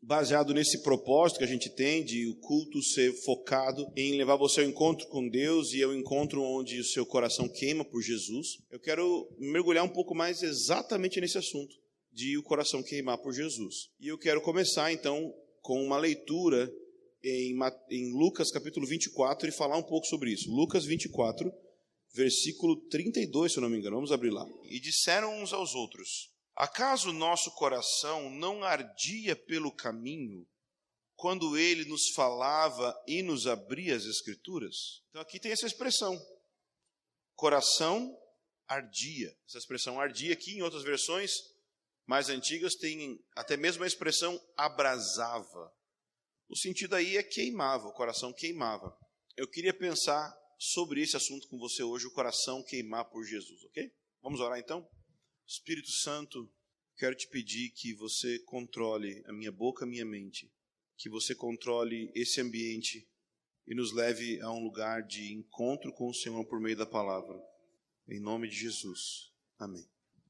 baseado nesse propósito que a gente tem de o culto ser focado em levar você ao encontro com Deus e ao encontro onde o seu coração queima por Jesus, eu quero mergulhar um pouco mais exatamente nesse assunto de o coração queimar por Jesus. E eu quero começar então com uma leitura em Lucas capítulo 24 e falar um pouco sobre isso. Lucas 24, versículo 32, se eu não me engano. Vamos abrir lá. E disseram uns aos outros: acaso nosso coração não ardia pelo caminho quando ele nos falava e nos abria as Escrituras? Então aqui tem essa expressão, coração ardia. Essa expressão ardia aqui, em outras versões mais antigas, tem até mesmo a expressão abrasava. O sentido aí é queimava, o coração queimava. Eu queria pensar sobre esse assunto com você hoje, o coração queimar por Jesus, ok? Vamos orar então? Espírito Santo, quero te pedir que você controle a minha boca, a minha mente, que você controle esse ambiente e nos leve a um lugar de encontro com o Senhor por meio da palavra. Em nome de Jesus. Amém.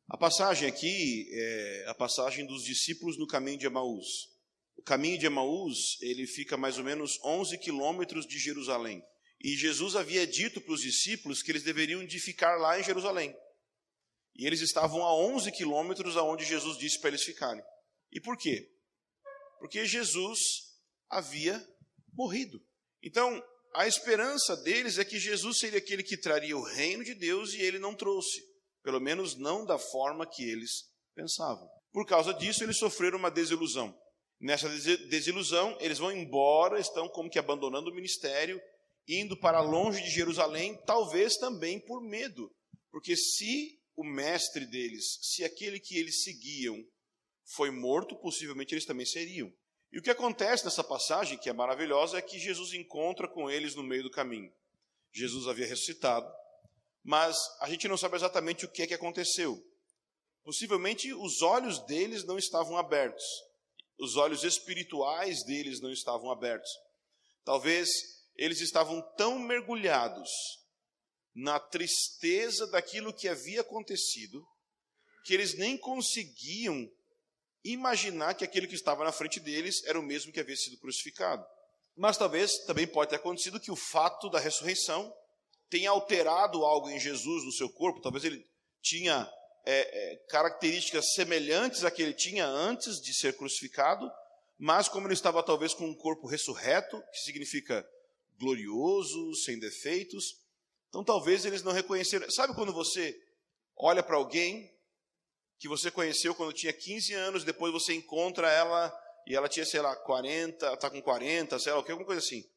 A passagem aqui é a passagem dos discípulos no caminho de Emaús. O caminho de Emaús, ele fica mais ou menos 11 quilômetros de Jerusalém. E Jesus havia dito para os discípulos que eles deveriam de ficar lá em Jerusalém. E eles estavam a 11 quilômetros aonde Jesus disse para eles ficarem. E por quê? Porque Jesus havia morrido. Então, a esperança deles é que Jesus seria aquele que traria o reino de Deus e ele não trouxe. Pelo menos não da forma que eles pensavam. Por causa disso, eles sofreram uma desilusão. Nessa desilusão, eles vão embora, estão como que abandonando o ministério, indo para longe de Jerusalém, talvez também por medo. Porque se o mestre deles, se aquele que eles seguiam foi morto, possivelmente eles também seriam. E o que acontece nessa passagem, que é maravilhosa, é que Jesus encontra com eles no meio do caminho. Jesus havia ressuscitado, mas a gente não sabe exatamente o que é que aconteceu. Possivelmente os olhos deles não estavam abertos. Os olhos espirituais deles não estavam abertos. Talvez eles estavam tão mergulhados na tristeza daquilo que havia acontecido, que eles nem conseguiam imaginar que aquele que estava na frente deles era o mesmo que havia sido crucificado. Mas talvez também pode ter acontecido que o fato da ressurreição tenha alterado algo em Jesus no seu corpo. Talvez ele tinha características semelhantes a que ele tinha antes de ser crucificado, mas como ele estava talvez com um corpo ressurreto, que significa glorioso, sem defeitos, então talvez eles não reconheceram. Sabe quando você olha para alguém que você conheceu quando tinha 15 anos, depois você encontra ela e ela tinha, sei lá, 40, está com 40, sei lá, alguma coisa assim.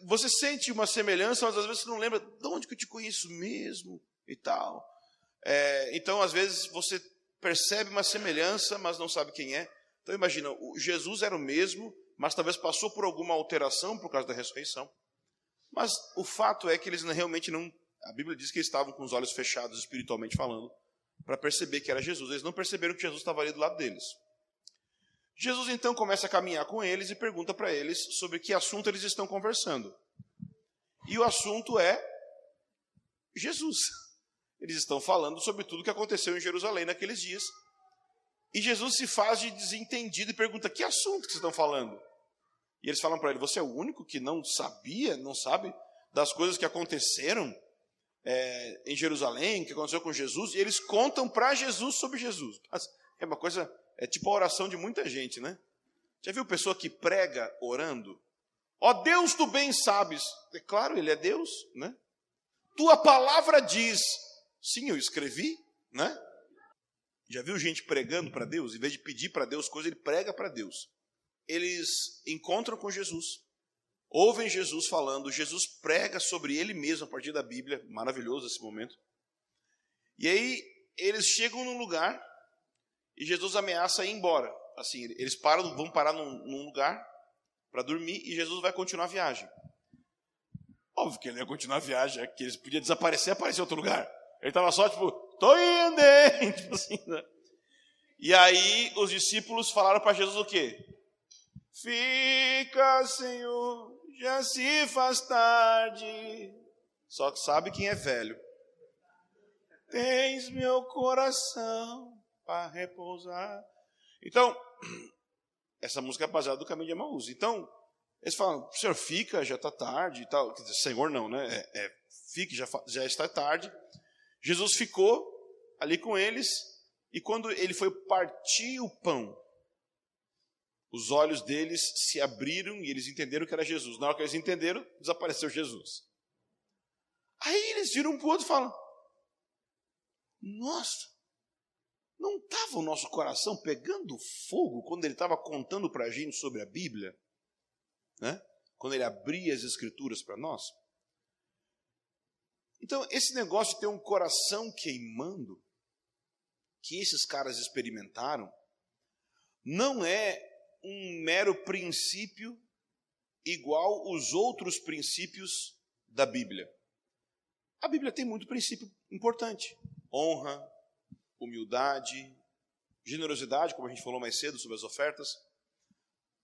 Você sente uma semelhança, mas às vezes você não lembra de onde que eu te conheço mesmo e tal. Então, às vezes, você percebe uma semelhança, mas não sabe quem é. Então, imagina, Jesus era o mesmo, mas talvez passou por alguma alteração por causa da ressurreição. Mas o fato é que eles realmente não... A Bíblia diz que eles estavam com os olhos fechados, espiritualmente falando, para perceber que era Jesus. Eles não perceberam que Jesus estava ali do lado deles. Jesus, então, começa a caminhar com eles e pergunta para eles sobre que assunto eles estão conversando. E o assunto é Jesus. Eles estão falando sobre tudo o que aconteceu em Jerusalém naqueles dias. E Jesus se faz de desentendido e pergunta: que assunto que vocês estão falando? E eles falam para ele: você é o único que não sabe das coisas que aconteceram em Jerusalém, que aconteceu com Jesus? E eles contam para Jesus sobre Jesus. É uma coisa, é tipo a oração de muita gente, né? Já viu pessoa que prega orando? Ó Deus, tu bem sabes. É claro, ele é Deus, né? Tua palavra diz. Sim, eu escrevi, né? Já viu gente pregando para Deus? Em vez de pedir para Deus coisa, ele prega para Deus. Eles encontram com Jesus, ouvem Jesus falando, Jesus prega sobre ele mesmo a partir da Bíblia, maravilhoso esse momento. E aí eles chegam num lugar e Jesus ameaça ir embora. Assim, eles vão parar num lugar para dormir e Jesus vai continuar a viagem. Óbvio que ele ia continuar a viagem, que eles podiam desaparecer e aparecer em outro lugar. Ele estava só tipo, tô indo, hein? Tipo assim, né? E aí os discípulos falaram para Jesus o quê? Fica, Senhor, já se faz tarde. Só que sabe quem é velho? Tens meu coração para repousar. Então, Essa música é baseada no caminho de Emaús. Então, eles falam, Senhor, fica, já está tarde e tal. Quer dizer, Senhor não, né? Fique, já está tarde. Jesus ficou ali com eles, e quando ele foi partir o pão, os olhos deles se abriram e eles entenderam que era Jesus. Na hora que eles entenderam, desapareceu Jesus. Aí eles viram um para o outro e falam, nossa, não estava o nosso coração pegando fogo quando ele estava contando para a gente sobre a Bíblia? Né? Quando ele abria as Escrituras para nós? Então, esse negócio de ter um coração queimando, que esses caras experimentaram, não é um mero princípio igual os outros princípios da Bíblia. A Bíblia tem muito princípio importante. Honra, humildade, generosidade, como a gente falou mais cedo sobre as ofertas.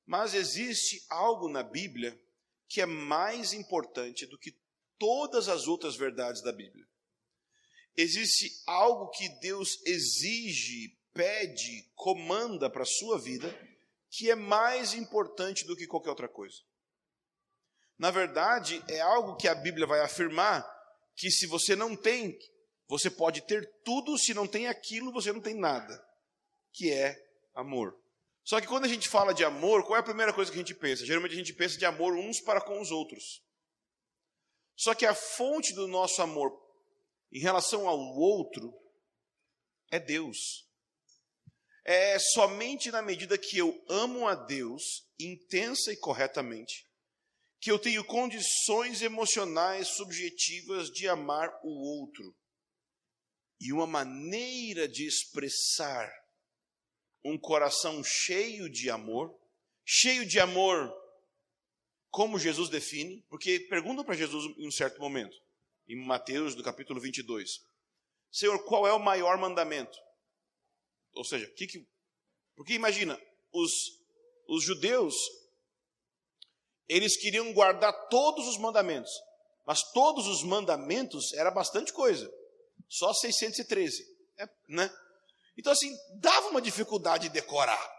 Mas existe algo na Bíblia que é mais importante do que todas as outras verdades da Bíblia. Existe algo que Deus exige, pede, comanda para a sua vida, que é mais importante do que qualquer outra coisa. Na verdade, é algo que a Bíblia vai afirmar, que se você não tem, você pode ter tudo, se não tem aquilo, você não tem nada, que é amor. Só que quando a gente fala de amor, qual é a primeira coisa que a gente pensa? Geralmente a gente pensa de amor uns para com os outros. Só que a fonte do nosso amor em relação ao outro é Deus. É somente na medida que eu amo a Deus intensa e corretamente que eu tenho condições emocionais subjetivas de amar o outro. E uma maneira de expressar um coração cheio de amor como Jesus define, porque perguntam para Jesus em um certo momento, em Mateus, do capítulo 22, Senhor, qual é o maior mandamento? Ou seja, porque imagina, os judeus, eles queriam guardar todos os mandamentos, mas todos os mandamentos era bastante coisa, só 613, né? Então assim, dava uma dificuldade de decorar.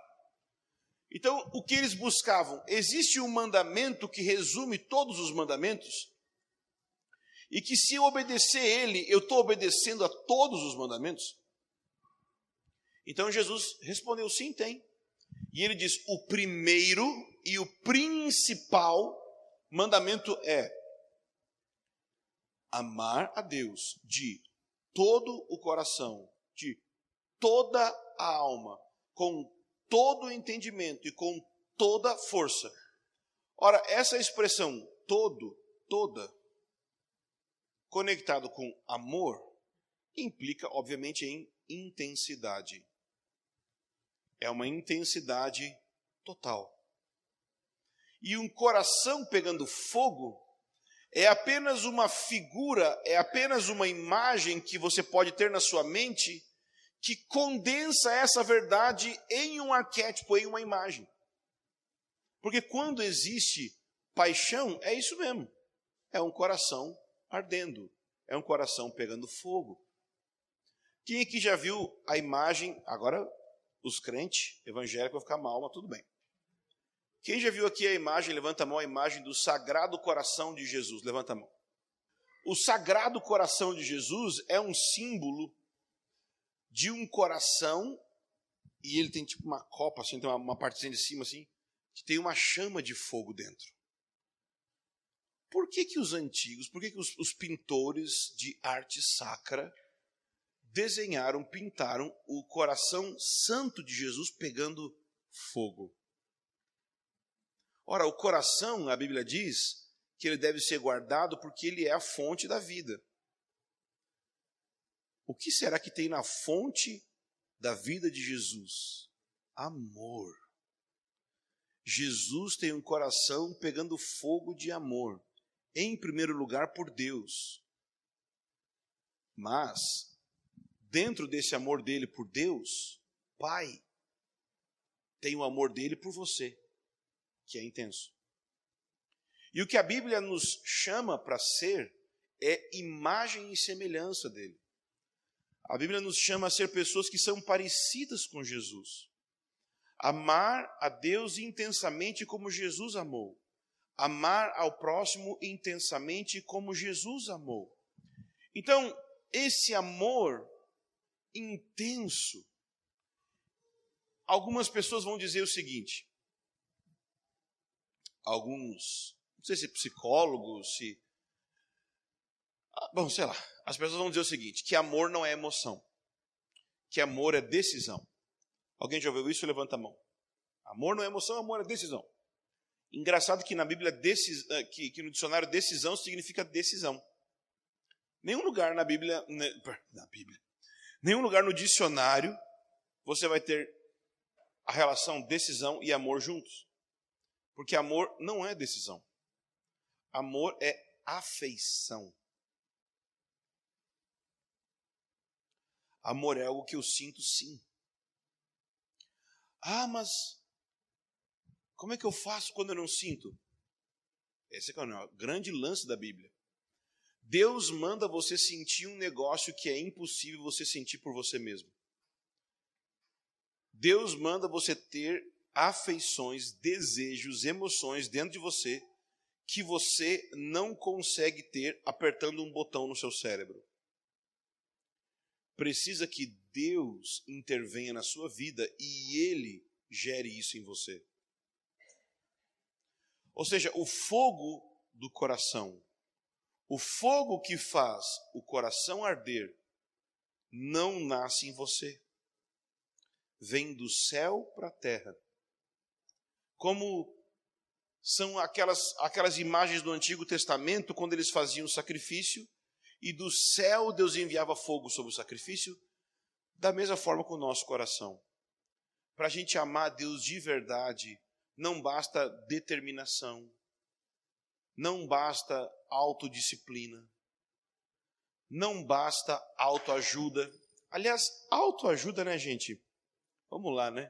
Então o que eles buscavam? Existe um mandamento que resume todos os mandamentos, e que se eu obedecer ele, eu estou obedecendo a todos os mandamentos? Então Jesus respondeu, sim, tem. E ele diz, o primeiro e o principal mandamento é amar a Deus de todo o coração, de toda a alma, com todo o entendimento e com toda a força. Ora, essa expressão toda, conectado com amor, implica, obviamente, em intensidade. É uma intensidade total. E um coração pegando fogo é apenas uma figura, é apenas uma imagem que você pode ter na sua mente que condensa essa verdade em um arquétipo, em uma imagem. Porque quando existe paixão, é isso mesmo. É um coração ardendo, é um coração pegando fogo. Quem aqui já viu a imagem, agora os crentes evangélicos vão ficar mal, mas tudo bem. Quem já viu aqui a imagem, levanta a mão, a imagem do Sagrado Coração de Jesus, levanta a mão. O Sagrado Coração de Jesus é um símbolo de um coração, e ele tem tipo uma copa, assim, tem uma partezinha de cima, assim, que tem uma chama de fogo dentro. Por que os antigos, por que os pintores de arte sacra desenharam, pintaram o coração santo de Jesus pegando fogo? Ora, o coração, a Bíblia diz, que ele deve ser guardado porque ele é a fonte da vida. O que será que tem na fonte da vida de Jesus? Amor. Jesus tem um coração pegando fogo de amor, em primeiro lugar por Deus. Mas, dentro desse amor dele por Deus, Pai, tem o amor dele por você, que é intenso. E o que a Bíblia nos chama para ser é imagem e semelhança dele. A Bíblia nos chama a ser pessoas que são parecidas com Jesus. Amar a Deus intensamente como Jesus amou. Amar ao próximo intensamente como Jesus amou. Então, esse amor intenso, algumas pessoas vão dizer o seguinte, alguns, não sei se psicólogos, bom, sei lá, as pessoas vão dizer o seguinte, que amor não é emoção, que amor é decisão. Alguém já ouviu isso? Levanta a mão. Amor não é emoção, amor é decisão. Engraçado que na Bíblia, que no dicionário decisão significa decisão. Nenhum lugar nenhum lugar no dicionário você vai ter a relação decisão e amor juntos. Porque amor não é decisão. Amor é afeição. Amor é algo que eu sinto sim. Ah, mas como é que eu faço quando eu não sinto? Esse é o grande lance da Bíblia. Deus manda você sentir um negócio que é impossível você sentir por você mesmo. Deus manda você ter afeições, desejos, emoções dentro de você que você não consegue ter apertando um botão no seu cérebro. Precisa que Deus intervenha na sua vida e Ele gere isso em você. Ou seja, o fogo do coração, o fogo que faz o coração arder, não nasce em você. Vem do céu para a terra. Como são aquelas imagens do Antigo Testamento, quando eles faziam o sacrifício, e do céu Deus enviava fogo sobre o sacrifício, da mesma forma com o nosso coração. Para a gente amar Deus de verdade, não basta determinação, não basta autodisciplina, não basta autoajuda. Aliás, autoajuda, né, gente? Vamos lá, né?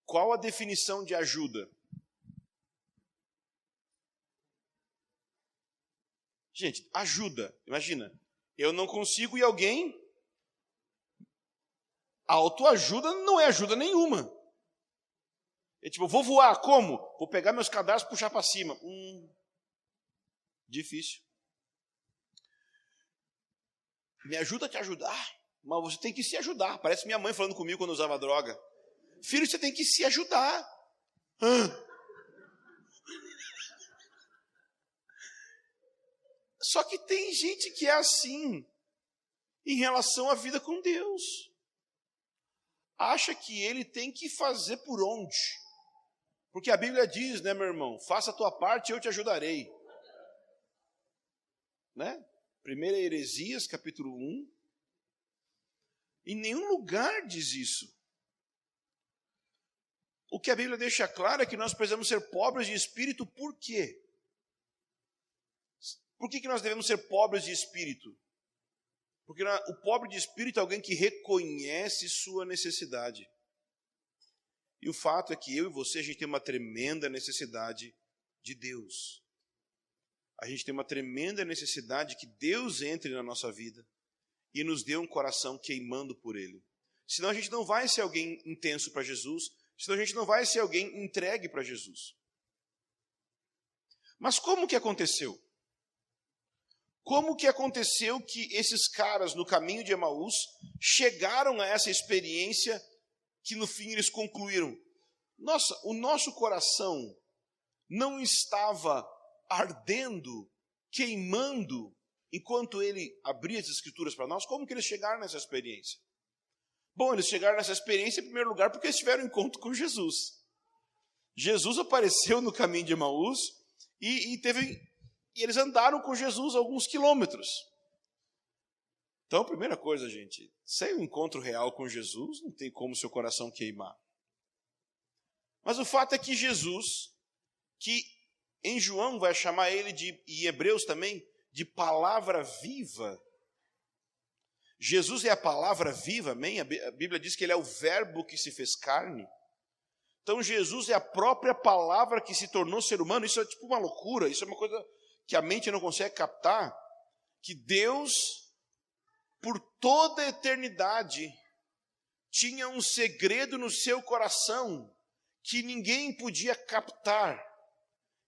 Qual a definição de ajuda? Gente, ajuda. Imagina, eu não consigo e alguém... Autoajuda não é ajuda nenhuma. É tipo, vou voar, como? Vou pegar meus cadarços e puxar para cima. Difícil. Me ajuda a te ajudar, mas você tem que se ajudar. Parece minha mãe falando comigo quando eu usava droga. Filho, você tem que se ajudar. Só que tem gente que é assim em relação à vida com Deus. Acha que ele tem que fazer por onde. Porque a Bíblia diz, né, meu irmão? Faça a tua parte e eu te ajudarei. Né? 1 Heresias, capítulo 1. Em nenhum lugar diz isso. O que a Bíblia deixa claro é que nós precisamos ser pobres de espírito, por quê? Por que nós devemos ser pobres de espírito? Porque o pobre de espírito é alguém que reconhece sua necessidade. E o fato é que eu e você, a gente tem uma tremenda necessidade de Deus. A gente tem uma tremenda necessidade que Deus entre na nossa vida e nos dê um coração queimando por Ele. Senão a gente não vai ser alguém intenso para Jesus, senão a gente não vai ser alguém entregue para Jesus. Mas como que aconteceu? Como que aconteceu que esses caras no caminho de Emaús chegaram a essa experiência que no fim eles concluíram? Nossa, o nosso coração não estava ardendo, queimando, enquanto ele abria as escrituras para nós? Como que eles chegaram nessa experiência? Bom, eles chegaram nessa experiência em primeiro lugar porque eles tiveram um encontro com Jesus. Jesus apareceu no caminho de Emaús e eles andaram com Jesus alguns quilômetros. Então, a primeira coisa, gente, sem um encontro real com Jesus, não tem como seu coração queimar. Mas o fato é que Jesus, que em João vai chamar ele e Hebreus também, de palavra viva. Jesus é a palavra viva, amém? A Bíblia diz que ele é o verbo que se fez carne. Então, Jesus é a própria palavra que se tornou ser humano. Isso é tipo uma loucura, isso é uma coisa que a mente não consegue captar, que Deus, por toda a eternidade, tinha um segredo no seu coração que ninguém podia captar,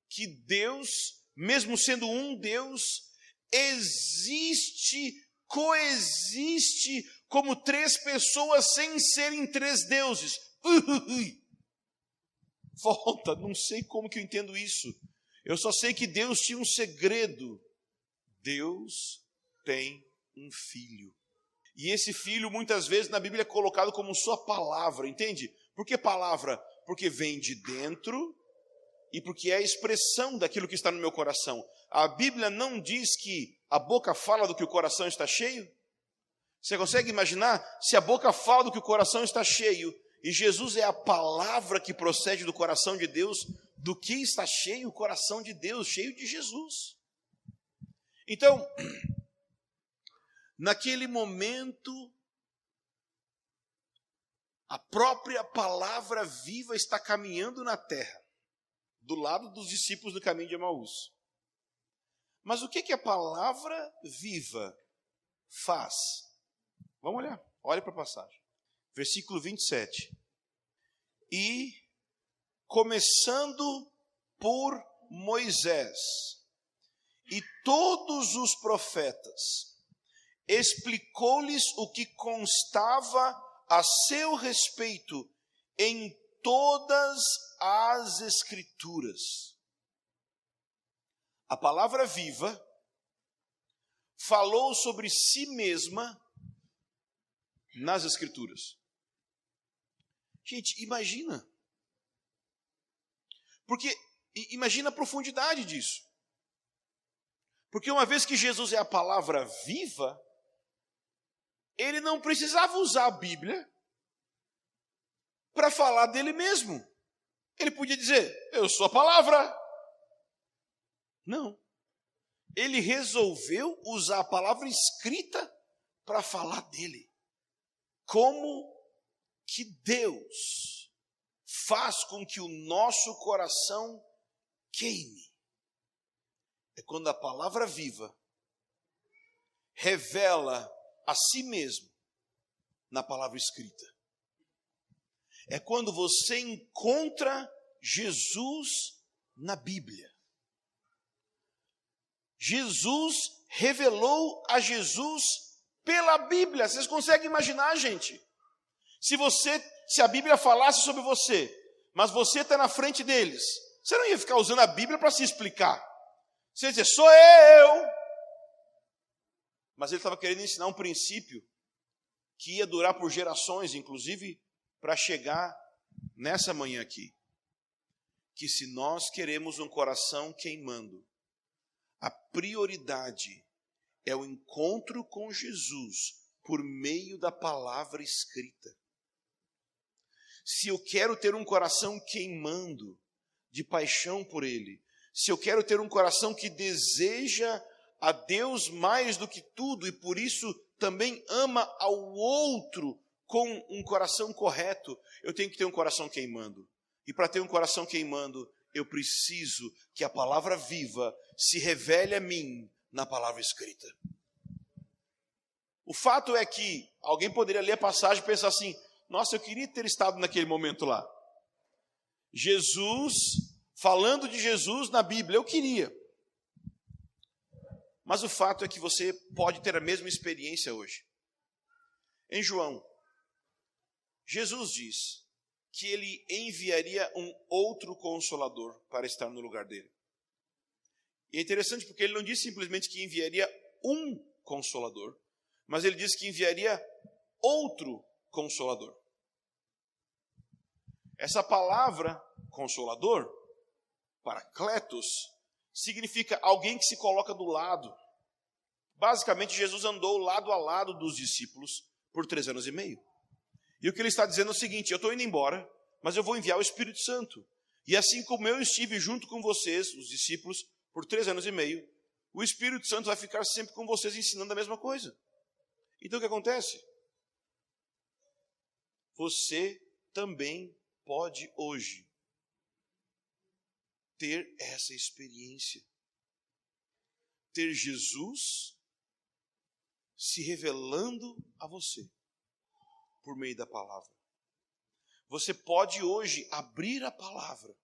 que Deus, mesmo sendo um Deus, coexiste como três pessoas sem serem três deuses. Volta, não sei como que eu entendo isso. Eu só sei que Deus tinha um segredo. Deus tem um filho. E esse filho, muitas vezes, na Bíblia é colocado como sua palavra, entende? Por que palavra? Porque vem de dentro e porque é a expressão daquilo que está no meu coração. A Bíblia não diz que a boca fala do que o coração está cheio? Você consegue imaginar? Se a boca fala do que o coração está cheio, e Jesus é a palavra que procede do coração de Deus, do que está cheio o coração de Deus? Cheio de Jesus. Então, naquele momento, a própria palavra viva está caminhando na terra, do lado dos discípulos do caminho de Emaús. Mas o que a palavra viva faz? Vamos olhar, olha para a passagem. Versículo 27. E, começando por Moisés e todos os profetas, explicou-lhes o que constava a seu respeito em todas as Escrituras. A palavra viva falou sobre si mesma nas Escrituras. Gente, imagina. Porque imagina a profundidade disso. Porque uma vez que Jesus é a palavra viva, ele não precisava usar a Bíblia para falar dele mesmo. Ele podia dizer, eu sou a palavra. Não. Ele resolveu usar a palavra escrita para falar dele. Como que Deus faz com que o nosso coração queime? É quando a palavra viva revela a si mesmo na palavra escrita. É quando você encontra Jesus na Bíblia. Jesus revelou a Jesus pela Bíblia. Vocês conseguem imaginar, gente? Se a Bíblia falasse sobre você, mas você está na frente deles, você não ia ficar usando a Bíblia para se explicar. Você ia dizer, sou eu. Mas ele estava querendo ensinar um princípio que ia durar por gerações, inclusive para chegar nessa manhã aqui. Que se nós queremos um coração queimando, a prioridade é o encontro com Jesus por meio da palavra escrita. Se eu quero ter um coração queimando de paixão por Ele, se eu quero ter um coração que deseja a Deus mais do que tudo e por isso também ama ao outro com um coração correto, eu tenho que ter um coração queimando. E para ter um coração queimando, eu preciso que a palavra viva se revele a mim na palavra escrita. O fato é que alguém poderia ler a passagem e pensar assim, nossa, eu queria ter estado naquele momento lá. Jesus, falando de Jesus na Bíblia, eu queria. Mas o fato é que você pode ter a mesma experiência hoje. Em João, Jesus diz que ele enviaria um outro consolador para estar no lugar dele. E é interessante porque ele não disse simplesmente que enviaria um consolador, mas ele disse que enviaria outro consolador. Essa palavra consolador, paracletos, significa alguém que se coloca do lado. Basicamente, Jesus andou lado a lado dos discípulos por 3 anos e meio. E o que ele está dizendo é o seguinte, eu estou indo embora, mas eu vou enviar o Espírito Santo. E assim como eu estive junto com vocês, os discípulos, por 3 anos e meio, o Espírito Santo vai ficar sempre com vocês ensinando a mesma coisa. Então o que acontece? Você também pode hoje ter essa experiência. Ter Jesus se revelando a você. por meio da palavra. Você pode hoje abrir a palavra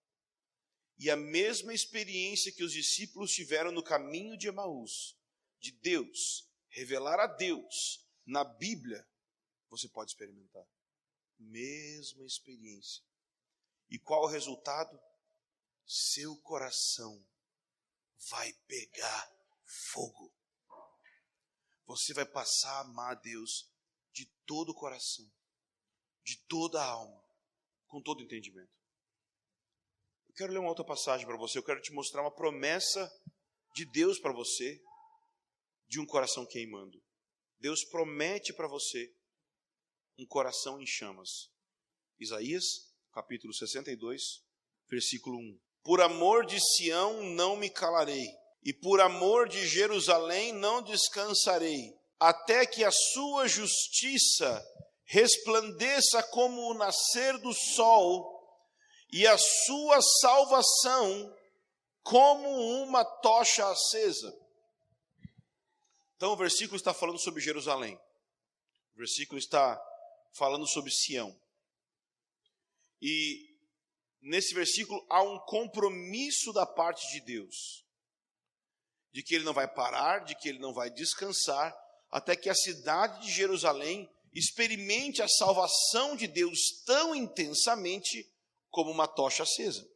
e a mesma experiência que os discípulos tiveram no caminho de Emaús, de Deus, revelar a Deus na Bíblia, você pode experimentar. Mesma experiência. E qual o resultado? Seu coração vai pegar fogo. Você vai passar a amar a Deus de todo o coração, de toda a alma, com todo o entendimento. Eu quero ler uma outra passagem para você. Eu quero te mostrar uma promessa de Deus para você, de um coração queimando. Deus promete para você um coração em chamas. Isaías, capítulo 62, versículo 1. Por amor de Sião não me calarei, e por amor de Jerusalém não descansarei, até que a sua justiça resplandeça como o nascer do sol, e a sua salvação como uma tocha acesa. Então o versículo está falando sobre Jerusalém. O versículo está falando sobre Sião. E nesse versículo há um compromisso da parte de Deus, de que ele não vai parar, de que ele não vai descansar, até que a cidade de Jerusalém experimente a salvação de Deus tão intensamente como uma tocha acesa,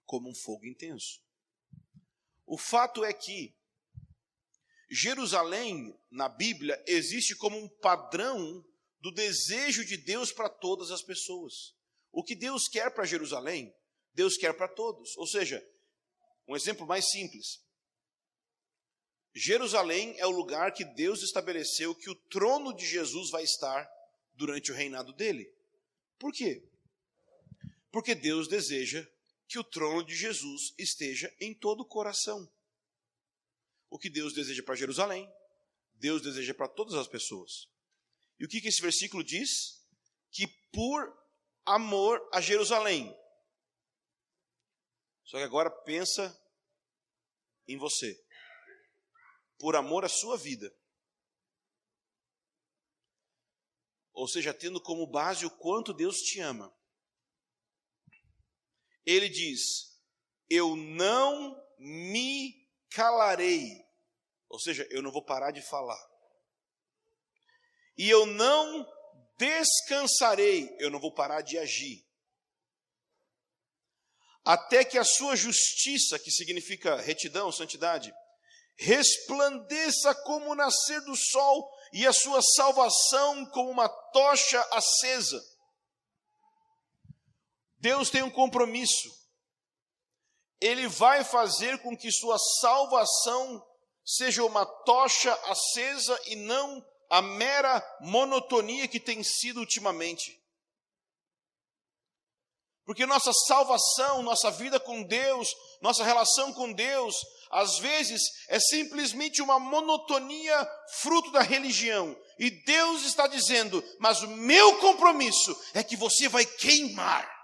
como um fogo intenso. O fato é que Jerusalém, na Bíblia, existe como um padrão do desejo de Deus para todas as pessoas. O que Deus quer para Jerusalém, Deus quer para todos. Ou seja, um exemplo mais simples. Jerusalém é o lugar que Deus estabeleceu que o trono de Jesus vai estar durante o reinado dele. Por quê? Porque Deus deseja que o trono de Jesus esteja em todo o coração. O que Deus deseja para Jerusalém, Deus deseja para todas as pessoas. E o que esse versículo diz? Que por amor a Jerusalém. Só que agora pensa em você. Por amor à sua vida. Ou seja, tendo como base o quanto Deus te ama. Ele diz, eu não me calarei. Ou seja, eu não vou parar de falar. E eu não descansarei, eu não vou parar de agir. Até que a sua justiça, que significa retidão, santidade, resplandeça como o nascer do sol e a sua salvação como uma tocha acesa. Deus tem um compromisso. Ele vai fazer com que sua salvação seja uma tocha acesa e não a mera monotonia que tem sido ultimamente. Porque nossa salvação, nossa vida com Deus, nossa relação com Deus, às vezes é simplesmente uma monotonia fruto da religião. E Deus está dizendo, mas o meu compromisso é que você vai queimar.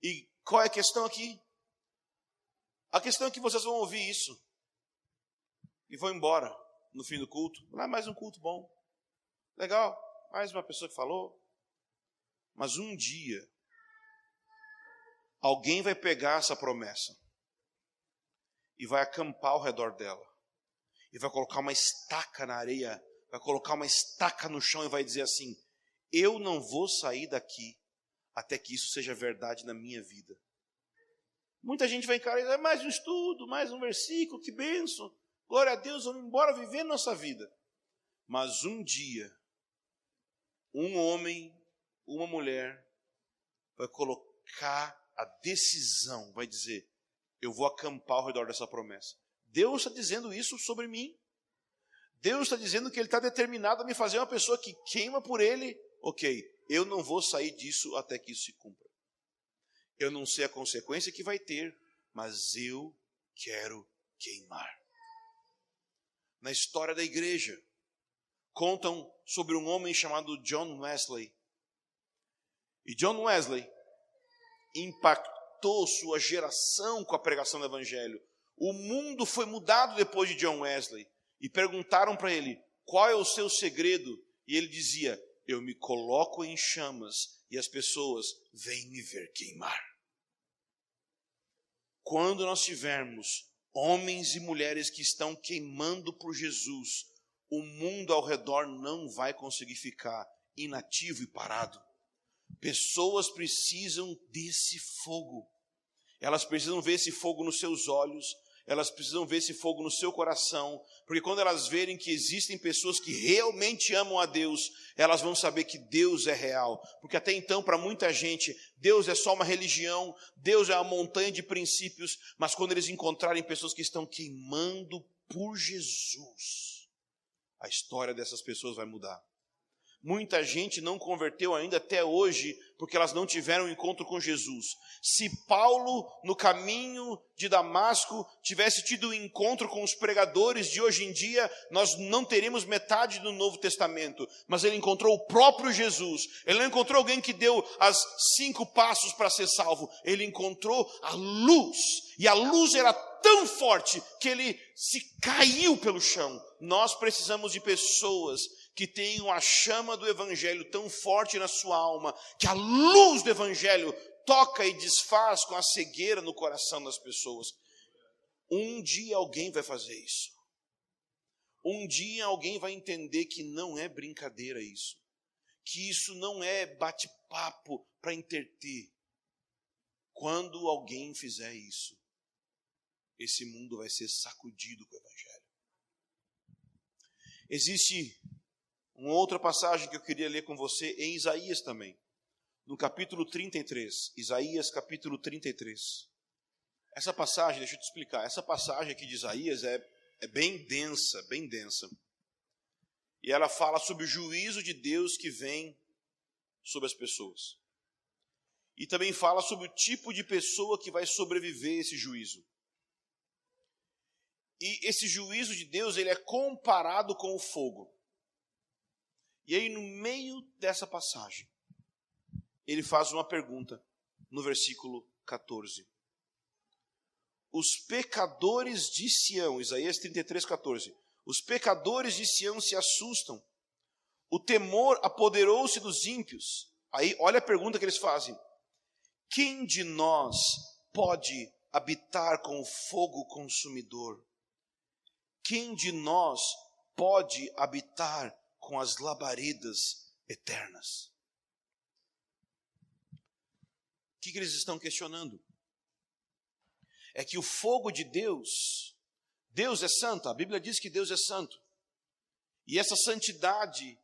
E qual é a questão aqui? A questão é que vocês vão ouvir isso e vão embora no fim do culto. Lá mais um culto bom. Legal, mais uma pessoa que falou. Mas um dia, alguém vai pegar essa promessa e vai acampar ao redor dela. E vai colocar uma estaca na areia, vai colocar uma estaca no chão e vai dizer assim, eu não vou sair daqui até que isso seja verdade na minha vida. Muita gente vai encarar e dizer, mais um estudo, mais um versículo, que bênção. Glória a Deus, vamos embora viver nossa vida. Mas um dia, um homem, uma mulher, vai colocar a decisão, vai dizer, eu vou acampar ao redor dessa promessa. Deus está dizendo isso sobre mim. Deus está dizendo que Ele está determinado a me fazer uma pessoa que queima por Ele. Ok, eu não vou sair disso até que isso se cumpra. Eu não sei a consequência que vai ter, mas eu quero queimar. Na história da igreja, contam sobre um homem chamado John Wesley. E John Wesley impactou sua geração com a pregação do Evangelho. O mundo foi mudado depois de John Wesley. E perguntaram para ele, qual é o seu segredo? E ele dizia: eu me coloco em chamas e as pessoas vêm me ver queimar. Quando nós tivermos homens e mulheres que estão queimando por Jesus, o mundo ao redor não vai conseguir ficar inativo e parado. Pessoas precisam desse fogo. Elas precisam ver esse fogo nos seus olhos, elas precisam ver esse fogo no seu coração, porque quando elas verem que existem pessoas que realmente amam a Deus, elas vão saber que Deus é real. Porque até então, para muita gente, Deus é só uma religião, Deus é uma montanha de princípios, mas quando eles encontrarem pessoas que estão queimando por Jesus, a história dessas pessoas vai mudar. Muita gente não converteu ainda até hoje, porque elas não tiveram um encontro com Jesus. Se Paulo, no caminho de Damasco, tivesse tido um encontro com os pregadores de hoje em dia, nós não teríamos metade do Novo Testamento. Mas ele encontrou o próprio Jesus. Ele não encontrou alguém que deu as 5 passos para ser salvo. Ele encontrou a luz. E a luz era tão forte que ele se caiu pelo chão. Nós precisamos de pessoas que tenham a chama do Evangelho tão forte na sua alma, que a luz do Evangelho toca e desfaz com a cegueira no coração das pessoas. Um dia alguém vai fazer isso. Um dia alguém vai entender que não é brincadeira isso. Que isso não é bate-papo para entreter. Quando alguém fizer isso, esse mundo vai ser sacudido com o Evangelho. Existe uma outra passagem que eu queria ler com você em Isaías também, no capítulo 33, Isaías capítulo 33. Essa passagem, deixa eu te explicar, essa passagem aqui de Isaías é bem densa, bem densa. E ela fala sobre o juízo de Deus que vem sobre as pessoas. E também fala sobre o tipo de pessoa que vai sobreviver a esse juízo. E esse juízo de Deus, ele é comparado com o fogo. E aí, no meio dessa passagem, ele faz uma pergunta, no versículo 14. Os pecadores de Sião, Isaías 33, 14. Os pecadores de Sião se assustam. O temor apoderou-se dos ímpios. Aí, olha a pergunta que eles fazem. Quem de nós pode habitar com o fogo consumidor? Quem de nós pode habitar com as labaredas eternas? O que eles estão questionando? É que o fogo de Deus, Deus é santo, a Bíblia diz que Deus é santo. E essa santidade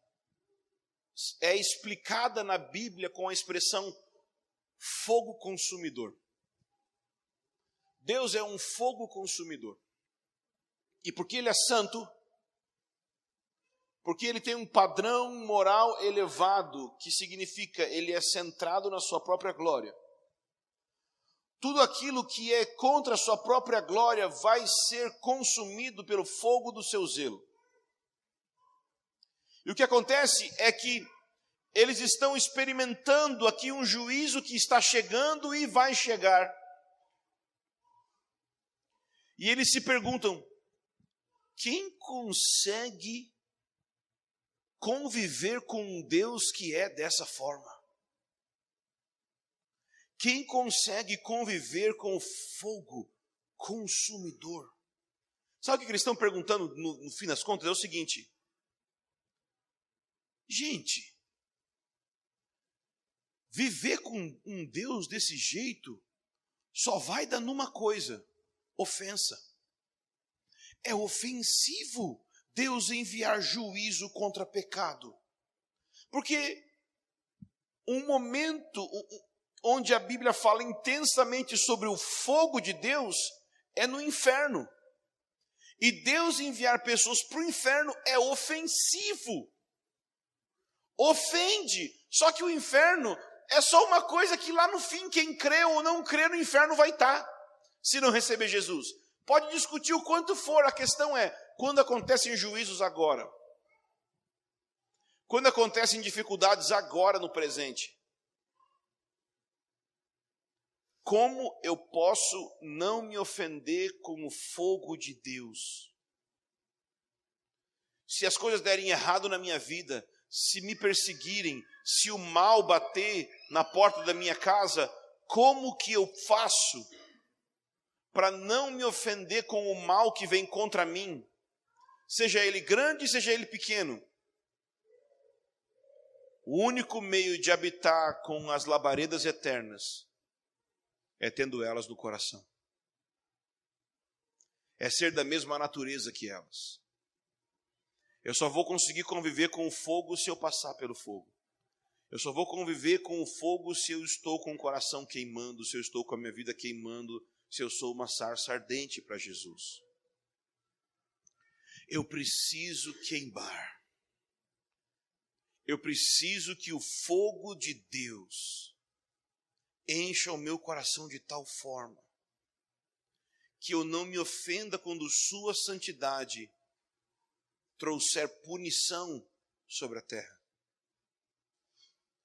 é explicada na Bíblia com a expressão fogo consumidor. Deus é um fogo consumidor. E porque Ele é santo, porque Ele tem um padrão moral elevado, que significa Ele é centrado na sua própria glória. Tudo aquilo que é contra a sua própria glória vai ser consumido pelo fogo do seu zelo. E o que acontece é que eles estão experimentando aqui um juízo que está chegando e vai chegar. E eles se perguntam, quem consegue conviver com um Deus que é dessa forma? Quem consegue conviver com o fogo consumidor? Sabe o que eles estão perguntando no fim das contas? É o seguinte. Gente, viver com um Deus desse jeito só vai dar numa coisa: ofensa. É ofensivo Deus enviar juízo contra pecado. Porque um momento onde a Bíblia fala intensamente sobre o fogo de Deus é no inferno. E Deus enviar pessoas para o inferno é ofensivo. Ofende. Só que o inferno é só uma coisa que lá no fim, quem crê ou não crê no inferno vai estar, se não receber Jesus. Pode discutir o quanto for, a questão é, quando acontecem juízos agora? Quando acontecem dificuldades agora no presente? Como eu posso não me ofender com o fogo de Deus? Se as coisas derem errado na minha vida, se me perseguirem, se o mal bater na porta da minha casa, como que eu faço para não me ofender com o mal que vem contra mim? Seja ele grande, seja ele pequeno. O único meio de habitar com as labaredas eternas é tendo elas no coração. É ser da mesma natureza que elas. Eu só vou conseguir conviver com o fogo se eu passar pelo fogo. Eu só vou conviver com o fogo se eu estou com o coração queimando, se eu estou com a minha vida queimando, se eu sou uma sarça ardente para Jesus. Eu preciso queimar. Eu preciso que o fogo de Deus encha o meu coração de tal forma que eu não me ofenda quando sua santidade trouxer punição sobre a terra.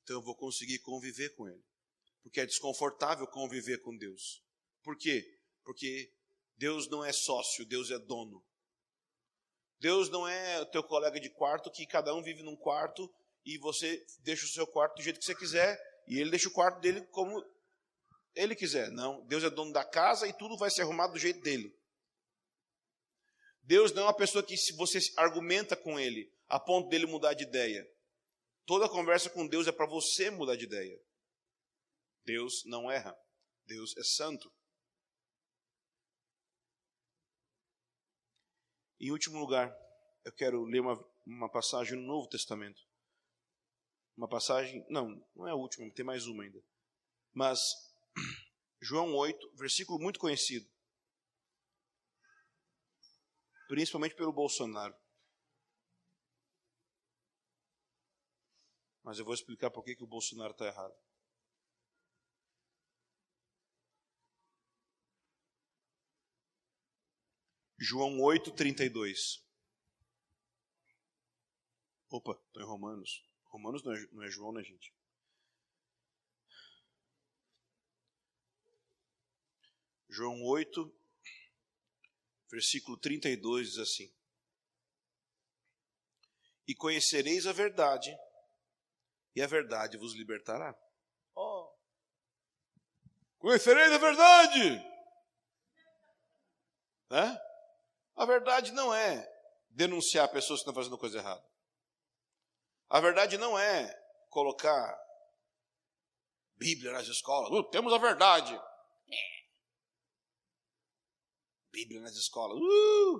Então eu vou conseguir conviver com Ele. Porque é desconfortável conviver com Deus. Por quê? Porque Deus não é sócio, Deus é dono. Deus não é o teu colega de quarto que cada um vive num quarto e você deixa o seu quarto do jeito que você quiser e ele deixa o quarto dele como ele quiser. Não, Deus é dono da casa e tudo vai ser arrumado do jeito dele. Deus não é uma pessoa que se você argumenta com ele a ponto dele mudar de ideia. Toda conversa com Deus é para você mudar de ideia. Deus não erra. Deus é santo. Em último lugar, eu quero ler uma passagem no Novo Testamento. Uma passagem, não é a última, tem mais uma ainda. Mas, João 8, versículo muito conhecido. Principalmente pelo Bolsonaro. Mas eu vou explicar por que o Bolsonaro está errado. João 8, 32. Opa, estou em Romanos. Romanos não é João, né, gente? João 8, versículo 32 diz assim: E conhecereis a verdade, e a verdade vos libertará. Oh. Conhecereis a verdade! A verdade não é denunciar pessoas que estão fazendo coisa errada. A verdade não é colocar Bíblia nas escolas. Temos a verdade. Bíblia nas escolas.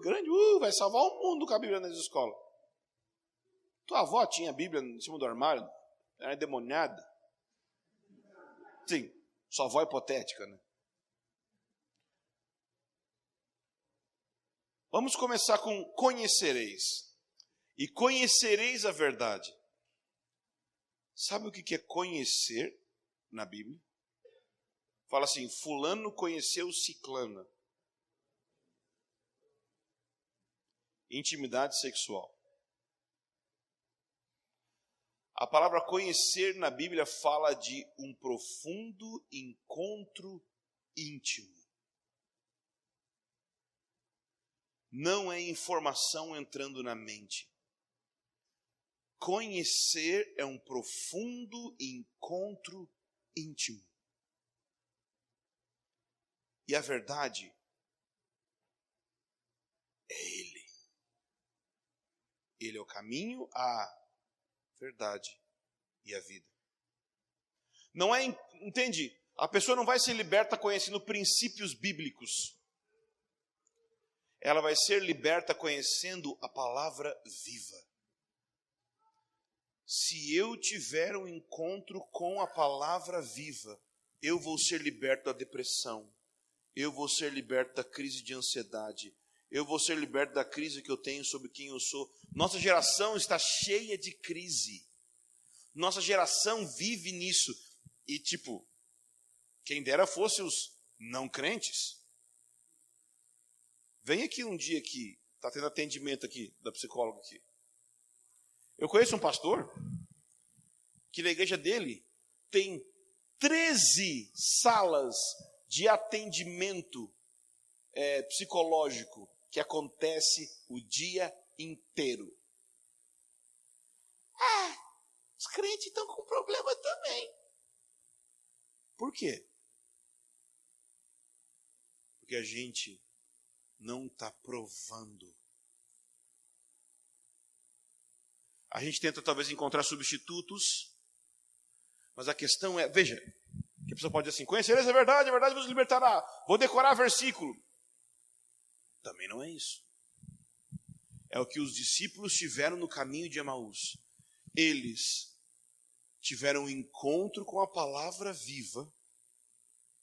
Grande, vai salvar o mundo com a Bíblia nas escolas. Tua avó tinha a Bíblia em cima do armário? Era endemoniada? Sim, sua avó é hipotética, né? Vamos começar com conhecereis. E conhecereis a verdade. Sabe o que é conhecer na Bíblia? Fala assim, fulano conheceu ciclana. Intimidade sexual. A palavra conhecer na Bíblia fala de um profundo encontro íntimo. Não é informação entrando na mente. Conhecer é um profundo encontro íntimo. E a verdade é Ele. Ele é o caminho, a verdade e a vida. Não é, entende? A pessoa não vai ser liberta conhecendo princípios bíblicos. Ela vai ser liberta conhecendo a palavra viva. Se eu tiver um encontro com a palavra viva, eu vou ser liberto da depressão. Eu vou ser liberto da crise de ansiedade. Eu vou ser liberto da crise que eu tenho sobre quem eu sou. Nossa geração está cheia de crise. Nossa geração vive nisso. E quem dera fosse os não crentes. Vem aqui um dia que está tendo atendimento aqui, da psicóloga aqui. Eu conheço um pastor que na igreja dele tem 13 salas de atendimento psicológico que acontece o dia inteiro. Os crentes estão com problema também. Por quê? Porque a gente não está provando. A gente tenta talvez encontrar substitutos, mas a questão é, veja, que a pessoa pode dizer assim, conhecereis a verdade vos libertará. Vou decorar versículo. Também não é isso. É o que os discípulos tiveram no caminho de Emaús. Eles tiveram um encontro com a palavra viva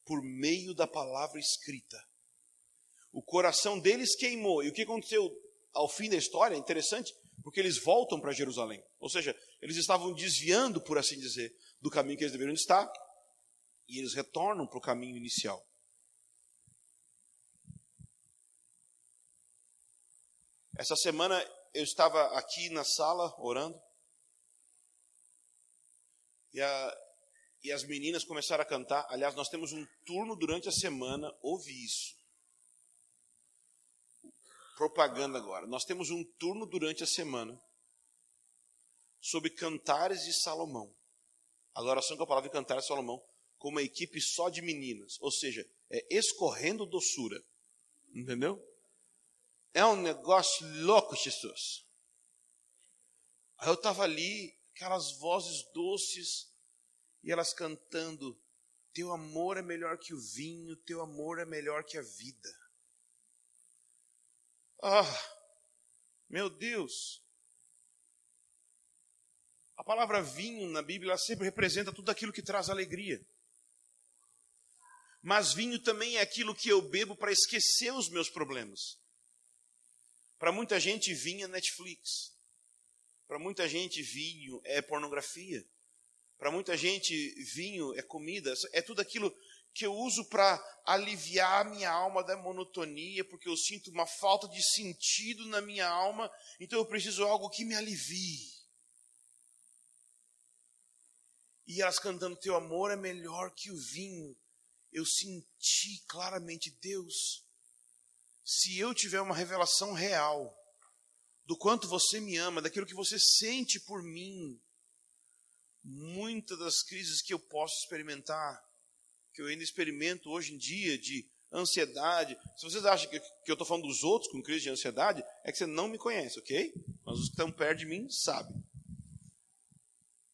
por meio da palavra escrita. O coração deles queimou. E o que aconteceu ao fim da história é interessante, porque eles voltam para Jerusalém. Ou seja, eles estavam desviando, por assim dizer, do caminho que eles deveriam estar, e eles retornam para o caminho inicial. Essa semana eu estava aqui na sala orando, e as meninas começaram a cantar. Aliás, nós temos um turno durante a semana, ouve isso. Propaganda agora. Nós temos um turno durante a semana sobre Cantares de Salomão. A oração com a palavra de Cantares de Salomão, com uma equipe só de meninas. Ou seja, é escorrendo doçura. Entendeu? É um negócio louco, Jesus. Aí eu estava ali, aquelas vozes doces, e elas cantando, teu amor é melhor que o vinho, teu amor é melhor que a vida. Meu Deus. A palavra vinho na Bíblia ela sempre representa tudo aquilo que traz alegria. Mas vinho também é aquilo que eu bebo para esquecer os meus problemas. Para muita gente, vinho é Netflix. Para muita gente, vinho é pornografia. Para muita gente, vinho é comida. É tudo aquilo que eu uso para aliviar a minha alma da monotonia, porque eu sinto uma falta de sentido na minha alma, então eu preciso de algo que me alivie. E elas cantando, teu amor é melhor que o vinho. Eu senti claramente, Deus, se eu tiver uma revelação real do quanto você me ama, daquilo que você sente por mim, muitas das crises que eu posso experimentar, que eu ainda experimento hoje em dia, de ansiedade. Se vocês acham que eu estou falando dos outros com crise de ansiedade, é que você não me conhece, ok? Mas os que estão perto de mim sabem.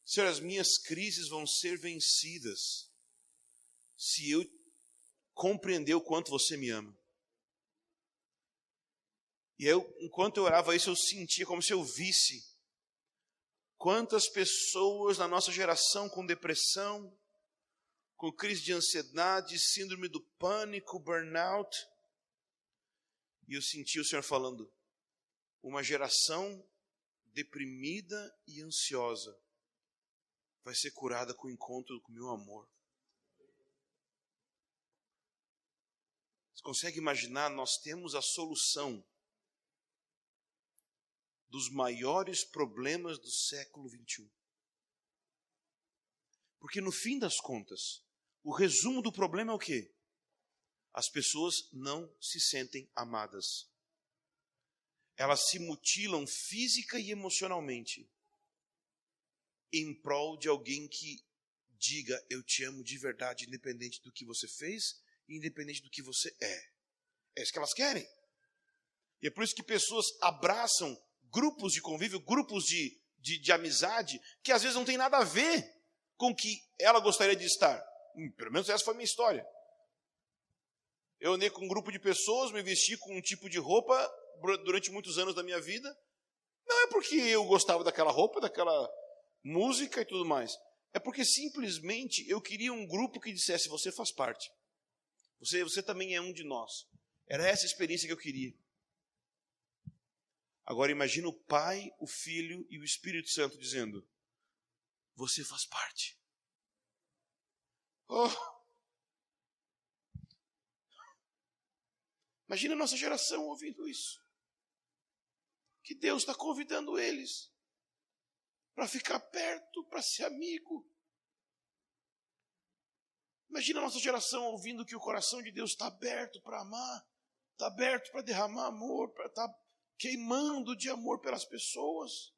Senhor, as minhas crises vão ser vencidas se eu compreender o quanto você me ama. E eu, enquanto eu orava isso, eu sentia como se eu visse quantas pessoas na nossa geração com depressão, com crise de ansiedade, síndrome do pânico, burnout. E eu senti o Senhor falando, uma geração deprimida e ansiosa vai ser curada com o encontro com o meu amor. Você consegue imaginar? Nós temos a solução dos maiores problemas do século XXI. Porque no fim das contas, o resumo do problema é o quê? As pessoas não se sentem amadas. Elas se mutilam física e emocionalmente em prol de alguém que diga, eu te amo de verdade, independente do que você fez e independente do que você é. É isso que elas querem. E é por isso que pessoas abraçam grupos de convívio, grupos de amizade, que às vezes não tem nada a ver com o que ela gostaria de estar. Pelo menos essa foi a minha história. Eu andei com um grupo de pessoas, me vesti com um tipo de roupa durante muitos anos da minha vida. Não é porque eu gostava daquela roupa, daquela música e tudo mais. É porque simplesmente eu queria um grupo que dissesse, você faz parte. Você também é um de nós. Era essa a experiência que eu queria. Agora imagina o Pai, o Filho e o Espírito Santo dizendo, você faz parte. Imagina a nossa geração ouvindo isso. Que Deus está convidando eles para ficar perto, para ser amigo. Imagina a nossa geração ouvindo que o coração de Deus está aberto para amar, está aberto para derramar amor, para estar queimando de amor pelas pessoas.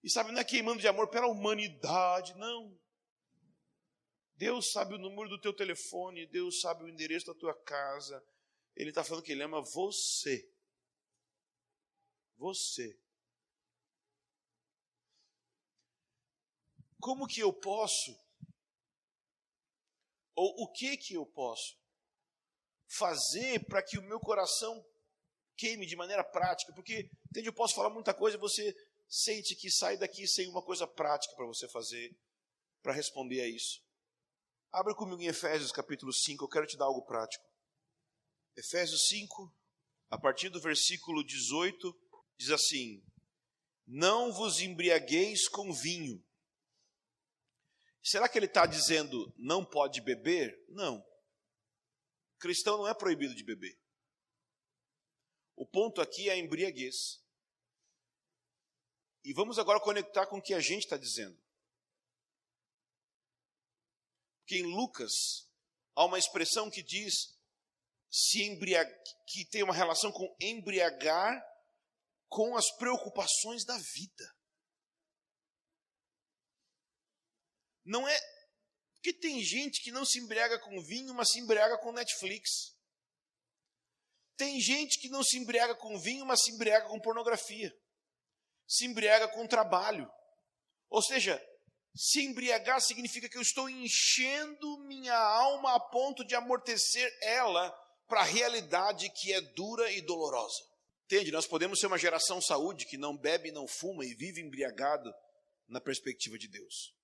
E sabe, não é queimando de amor pela humanidade, não. Deus sabe o número do teu telefone, Deus sabe o endereço da tua casa. Ele está falando que Ele ama você. Você. Como que eu posso, ou o que eu posso fazer para que o meu coração queime de maneira prática? Porque, entende, eu posso falar muita coisa e você sente que sai daqui sem uma coisa prática para você fazer, para responder a isso. Abra comigo em Efésios capítulo 5, eu quero te dar algo prático. Efésios 5, a partir do versículo 18, diz assim: não vos embriagueis com vinho. Será que ele está dizendo não pode beber? Não. Cristão não é proibido de beber. O ponto aqui é a embriaguez. E vamos agora conectar com o que a gente está dizendo. Porque em Lucas há uma expressão que diz que tem uma relação com embriagar com as preocupações da vida. Não é porque tem gente que não se embriaga com vinho, mas se embriaga com Netflix. Tem gente que não se embriaga com vinho, mas se embriaga com pornografia. Se embriaga com trabalho. Ou seja, se embriagar significa que eu estou enchendo minha alma a ponto de amortecer ela para a realidade que é dura e dolorosa. Entende? Nós podemos ser uma geração saúde que não bebe, não fuma e vive embriagado na perspectiva de Deus.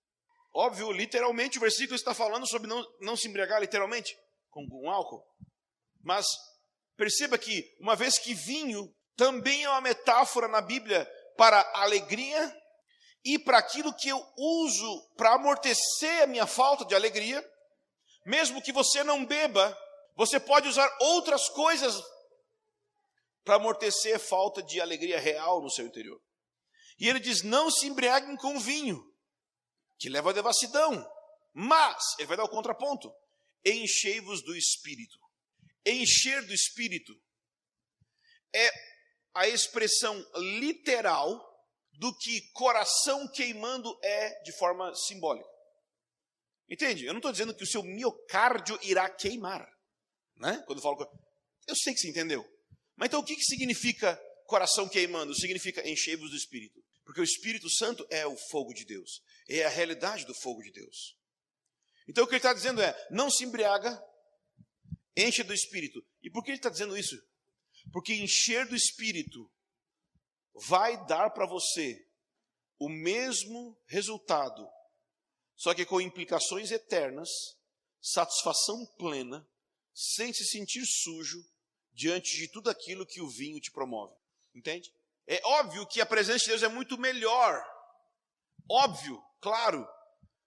Óbvio, literalmente o versículo está falando sobre não se embriagar literalmente com álcool. Mas perceba que uma vez que vinho também é uma metáfora na Bíblia para alegria e para aquilo que eu uso para amortecer a minha falta de alegria. Mesmo que você não beba, você pode usar outras coisas para amortecer a falta de alegria real no seu interior. E ele diz, não se embriaguem com vinho, que leva à devassidão. Mas, ele vai dar o contraponto, enchei-vos do Espírito. Encher do Espírito é a expressão literal do que coração queimando é de forma simbólica. Entende? Eu não estou dizendo que o seu miocárdio irá queimar. Né? Quando eu falo, eu sei que você entendeu. Mas então o que significa coração queimando? Significa enchei-vos do Espírito. Porque o Espírito Santo é o fogo de Deus. É a realidade do fogo de Deus. Então o que ele está dizendo é, não se embriaga, enche do Espírito. E por que ele está dizendo isso? Porque encher do Espírito vai dar para você o mesmo resultado, só que com implicações eternas, satisfação plena, sem se sentir sujo diante de tudo aquilo que o vinho te promove. Entende? É óbvio que a presença de Deus é muito melhor. Óbvio, claro.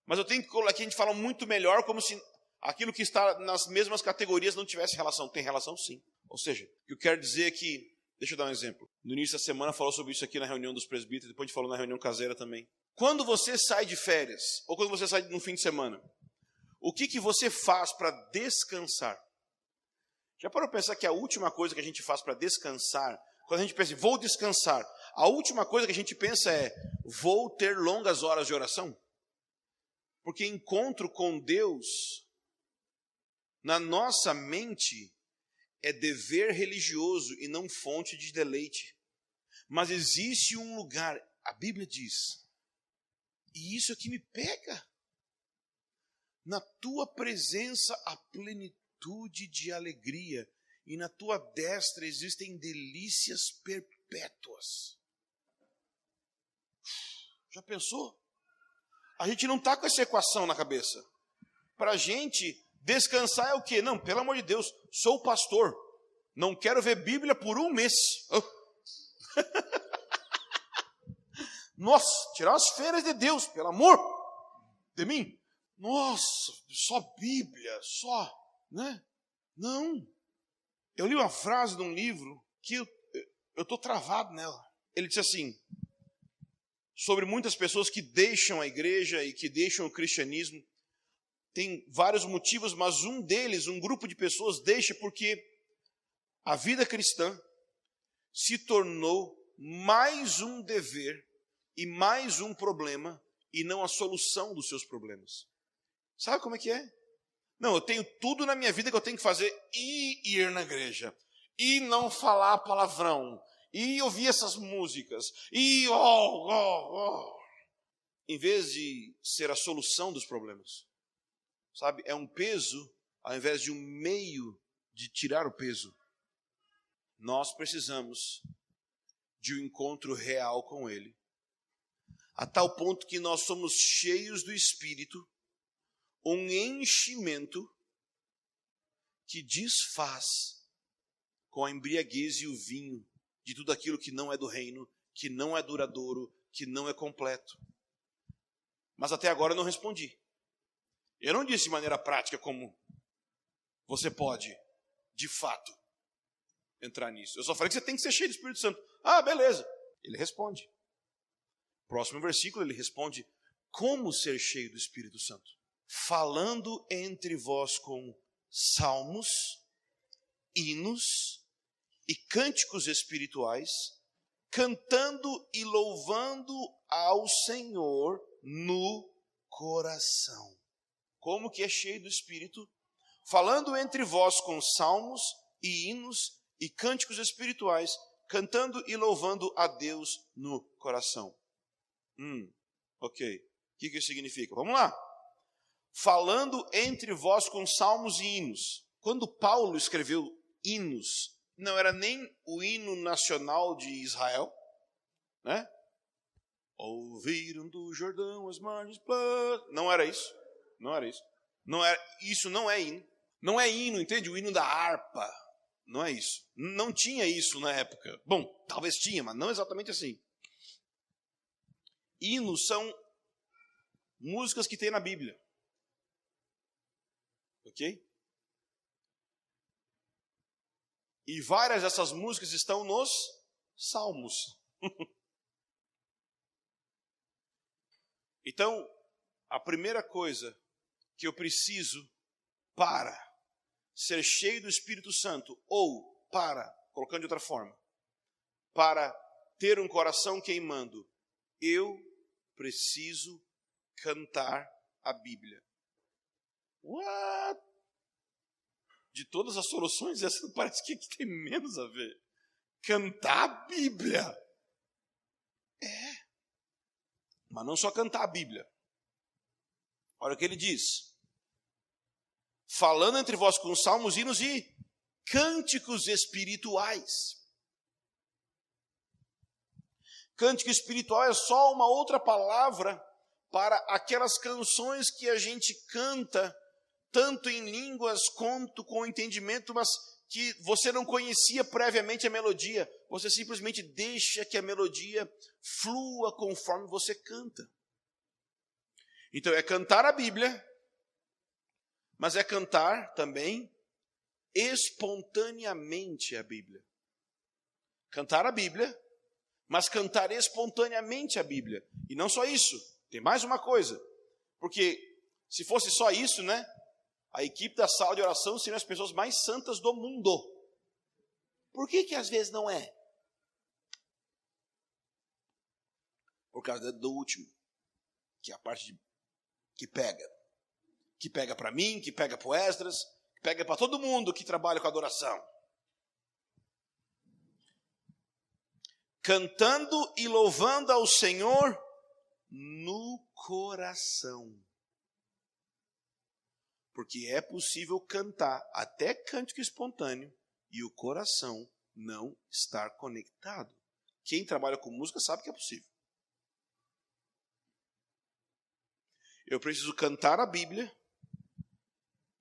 Mas eu tenho que colocar aqui, a gente fala muito melhor como se aquilo que está nas mesmas categorias não tivesse relação. Tem relação sim. Ou seja, o que eu quero dizer é que, deixa eu dar um exemplo. No início da semana falou sobre isso aqui na reunião dos presbíteros, depois a gente falou na reunião caseira também. Quando você sai de férias, ou quando você sai no fim de semana, o que você faz para descansar? Já parou para pensar que a última coisa que a gente faz para descansar, quando a gente pensa, vou descansar, a última coisa que a gente pensa é, vou ter longas horas de oração? Porque encontro com Deus, na nossa mente, é dever religioso e não fonte de deleite. Mas existe um lugar, a Bíblia diz, e isso é que me pega, na tua presença a plenitude de alegria, e na tua destra existem delícias perpétuas. Já pensou? A gente não está com essa equação na cabeça. Para a gente, descansar é o quê? Não, pelo amor de Deus, sou pastor, não quero ver Bíblia por um mês. Nossa, tirar as férias de Deus, pelo amor de mim. Nossa, só Bíblia, só, né? Não. Eu li uma frase de um livro que eu estou travado nela. Ele disse assim, sobre muitas pessoas que deixam a igreja e que deixam o cristianismo. Tem vários motivos, mas um deles, um grupo de pessoas deixa porque a vida cristã se tornou mais um dever e mais um problema e não a solução dos seus problemas. Sabe como é que é? Não, eu tenho tudo na minha vida que eu tenho que fazer e ir na igreja, e não falar palavrão, e ouvir essas músicas, e em vez de ser a solução dos problemas. Sabe, é um peso ao invés de um meio de tirar o peso. Nós precisamos de um encontro real com Ele, a tal ponto que nós somos cheios do Espírito, um enchimento que desfaz com a embriaguez e o vinho de tudo aquilo que não é do reino, que não é duradouro, que não é completo. Mas até agora eu não respondi. Eu não disse de maneira prática como você pode, de fato, entrar nisso. Eu só falei que você tem que ser cheio do Espírito Santo. Ah, beleza. Ele responde. Próximo versículo, ele responde: como ser cheio do Espírito Santo? Falando entre vós com salmos, hinos e cânticos espirituais, cantando e louvando ao Senhor no coração. Como que é cheio do Espírito? Falando entre vós com salmos e hinos e cânticos espirituais, cantando e louvando a Deus no coração. Ok. O que isso significa? Vamos lá. Falando entre vós com salmos e hinos. Quando Paulo escreveu hinos, não era nem o hino nacional de Israel, né? Ouviram do Jordão as margens planas. Não era isso. Não era isso. Isso não é hino. Não é hino, entende? O hino da harpa. Não é isso. Não tinha isso na época. Bom, talvez tinha, mas não exatamente assim. Hinos são músicas que tem na Bíblia. Ok? E várias dessas músicas estão nos Salmos. Então, a primeira coisa que eu preciso para ser cheio do Espírito Santo, ou para, colocando de outra forma, para ter um coração queimando, eu preciso cantar a Bíblia. What? De todas as soluções, essa parece que tem menos a ver. Cantar a Bíblia. Mas não só cantar a Bíblia. Olha o que ele diz. Falando entre vós com salmos, hinos e cânticos espirituais. Cântico espiritual é só uma outra palavra para aquelas canções que a gente canta, tanto em línguas quanto com entendimento, mas que você não conhecia previamente a melodia. Você simplesmente deixa que a melodia flua conforme você canta. Então é cantar a Bíblia, mas é cantar também espontaneamente a Bíblia. Cantar a Bíblia, mas cantar espontaneamente a Bíblia. E não só isso, tem mais uma coisa. Porque se fosse só isso, né? A equipe da sala de oração seriam as pessoas mais santas do mundo. Por que às vezes não é? Por causa do último, que é a parte que pega. Que pega para mim, que pega para o Esdras, que pega para todo mundo que trabalha com adoração. Cantando e louvando ao Senhor no coração. Porque é possível cantar até cântico espontâneo e o coração não estar conectado. Quem trabalha com música sabe que é possível. Eu preciso cantar a Bíblia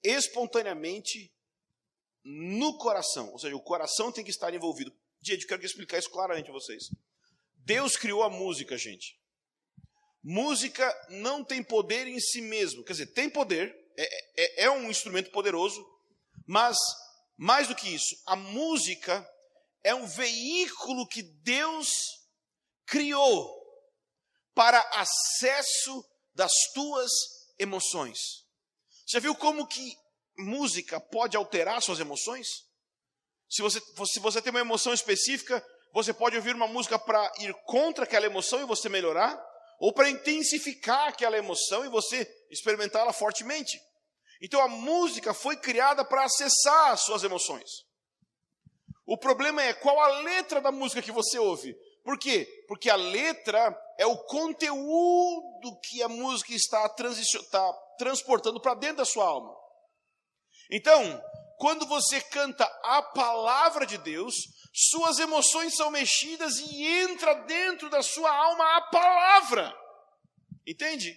espontaneamente no coração. Ou seja, o coração tem que estar envolvido. Gente, eu quero explicar isso claramente a vocês. Deus criou a música, gente. Música não tem poder em si mesmo. Quer dizer, tem poder, é um instrumento poderoso, mas, mais do que isso, a música é um veículo que Deus criou para acesso das tuas emoções. Já viu como que música pode alterar suas emoções? Se você tem uma emoção específica, você pode ouvir uma música para ir contra aquela emoção e você melhorar, ou para intensificar aquela emoção e você experimentá-la fortemente. Então a música foi criada para acessar as suas emoções. O problema é qual a letra da música que você ouve. Por quê? Porque a letra é o conteúdo que a música está transportando para dentro da sua alma. Então, quando você canta a palavra de Deus, suas emoções são mexidas e entra dentro da sua alma a palavra. Entende?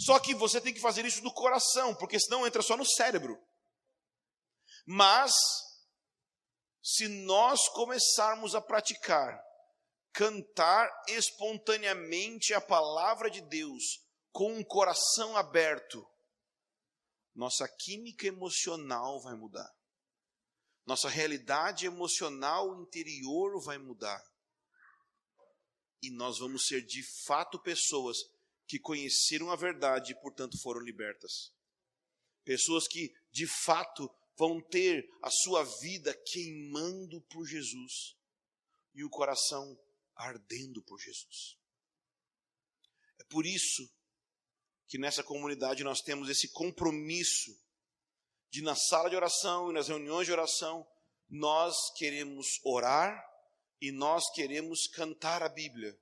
Só que você tem que fazer isso no coração, porque senão entra só no cérebro. Mas, se nós começarmos a praticar, cantar espontaneamente a palavra de Deus, com um coração aberto, nossa química emocional vai mudar. Nossa realidade emocional interior vai mudar. E nós vamos ser de fato pessoas que conheceram a verdade e, portanto, foram libertas. Pessoas que, de fato, vão ter a sua vida queimando por Jesus e o coração ardendo por Jesus. É por isso que nessa comunidade nós temos esse compromisso de, na sala de oração e nas reuniões de oração, nós queremos orar e nós queremos cantar a Bíblia.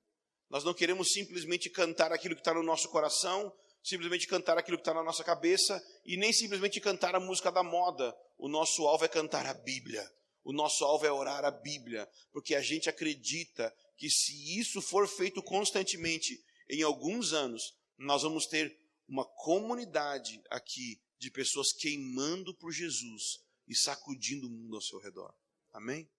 Nós não queremos simplesmente cantar aquilo que está no nosso coração, simplesmente cantar aquilo que está na nossa cabeça e nem simplesmente cantar a música da moda. O nosso alvo é cantar a Bíblia. O nosso alvo é orar a Bíblia, porque a gente acredita que se isso for feito constantemente, em alguns anos, nós vamos ter uma comunidade aqui de pessoas queimando por Jesus e sacudindo o mundo ao seu redor. Amém?